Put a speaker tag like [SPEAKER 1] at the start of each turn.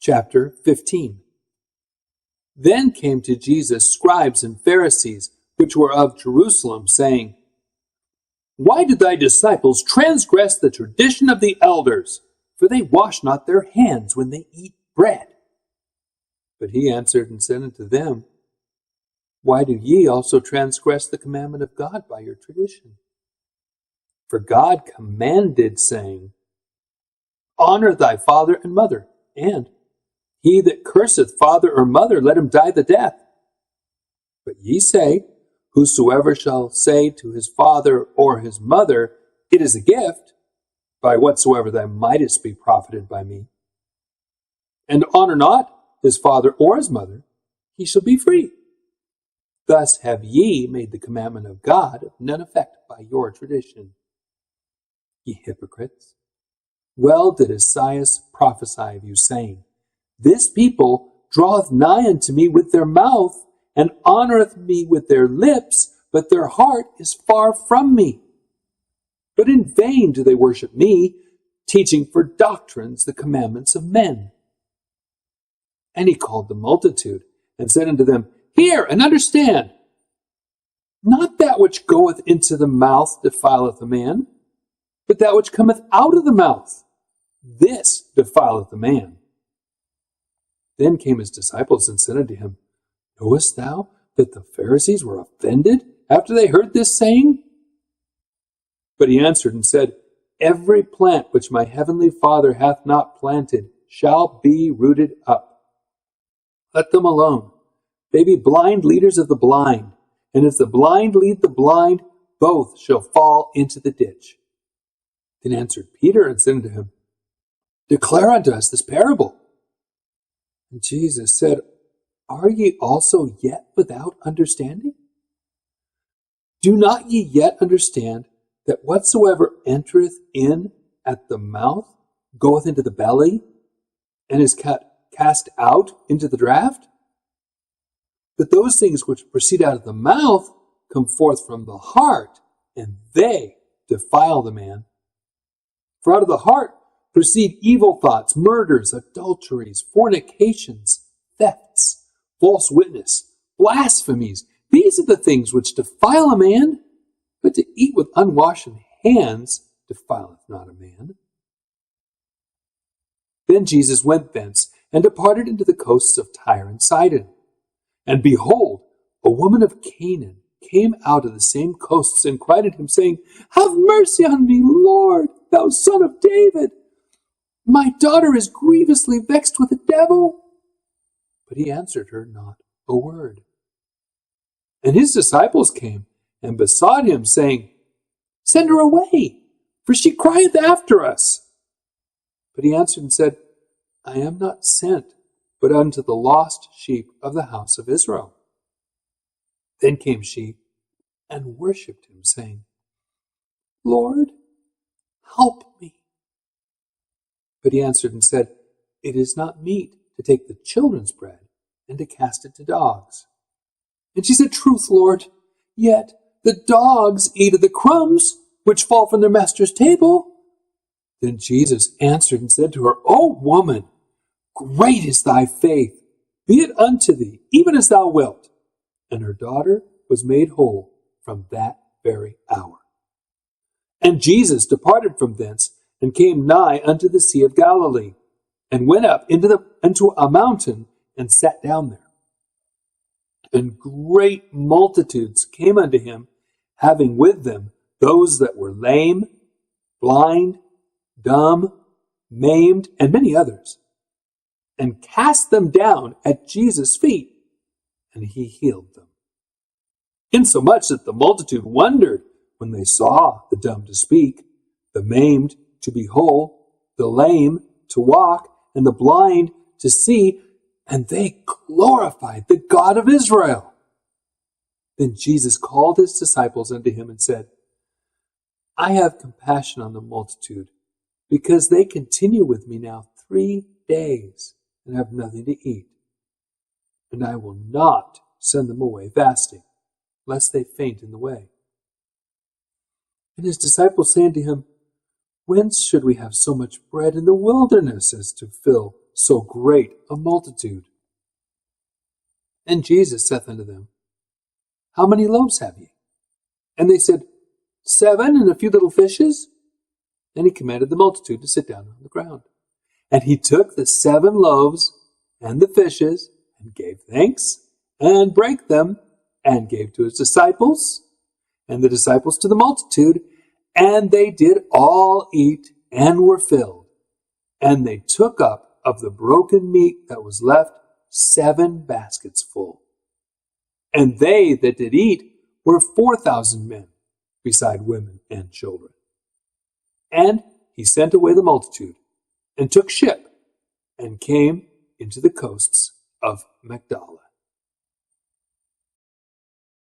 [SPEAKER 1] Chapter 15. Then came to Jesus scribes and Pharisees, which were of Jerusalem, saying, Why do thy disciples transgress the tradition of the elders? For they wash not their hands when they eat bread. But he answered and said unto them, Why do ye also transgress the commandment of God by your tradition? For God commanded, saying, Honor thy father and mother, and he that curseth father or mother, let him die the death. But ye say, Whosoever shall say to his father or his mother, It is a gift, by whatsoever thou mightest be profited by me, and honor not his father or his mother, he shall be free. Thus have ye made the commandment of God of none effect by your tradition. Ye hypocrites, well did Esaias prophesy of you, saying, This people draweth nigh unto me with their mouth, and honoreth me with their lips, but their heart is far from me. But in vain do they worship me, teaching for doctrines the commandments of men. And he called the multitude, and said unto them, Hear and understand. Not that which goeth into the mouth defileth a man, but that which cometh out of the mouth, this defileth a man. Then came his disciples and said unto him, Knowest thou that the Pharisees were offended after they heard this saying? But he answered and said, Every plant which my heavenly Father hath not planted shall be rooted up. Let them alone. They be blind leaders of the blind, and if the blind lead the blind, both shall fall into the ditch. Then answered Peter and said unto him, Declare unto us this parable. And Jesus said, Are ye also yet without understanding? Do not ye yet understand that whatsoever entereth in at the mouth goeth into the belly, and is cast out into the draught? But those things which proceed out of the mouth come forth from the heart, and they defile the man. For out of the heart proceed evil thoughts, murders, adulteries, fornications, thefts, false witness, blasphemies. These are the things which defile a man, but to eat with unwashen hands defileth not a man. Then Jesus went thence, and departed into the coasts of Tyre and Sidon. And behold, a woman of Canaan came out of the same coasts, and cried at him, saying, Have mercy on me, Lord, thou son of David. My daughter is grievously vexed with the devil. But he answered her not a word. And his disciples came and besought him, saying, Send her away, for she crieth after us. But he answered and said, I am not sent, but unto the lost sheep of the house of Israel. Then came she and worshipped him, saying, Lord, help me. But he answered and said, It is not meet to take the children's bread and to cast it to dogs. And she said, Truth, Lord, yet the dogs eat of the crumbs which fall from their master's table. Then Jesus answered and said to her, O woman, great is thy faith. Be it unto thee, even as thou wilt. And her daughter was made whole from that very hour. And Jesus departed from thence, and came nigh unto the Sea of Galilee, and went up into a mountain, and sat down there. And great multitudes came unto him, having with them those that were lame, blind, dumb, maimed, and many others, and cast them down at Jesus' feet, and he healed them. Insomuch that the multitude wondered when they saw the dumb to speak, the maimed to be whole, the lame to walk, and the blind to see, and they glorified the God of Israel. Then Jesus called his disciples unto him and said, I have compassion on the multitude, because they continue with me now 3 days, and have nothing to eat. And I will not send them away fasting, lest they faint in the way. And his disciples say unto him, Whence should we have so much bread in the wilderness as to fill so great a multitude. And Jesus saith unto them, How many loaves have ye? And they said, 7, and a few little fishes. And he commanded the multitude to sit down on the ground. And he took the 7 loaves and the fishes, and gave thanks, and brake them, and gave to his disciples, and the disciples to the multitude. And they did all eat, and were filled. And they took up of the broken meat that was left 7 baskets full. And they that did eat were 4,000 men, beside women and children. And he sent away the multitude, and took ship, and came into the coasts of Magdala.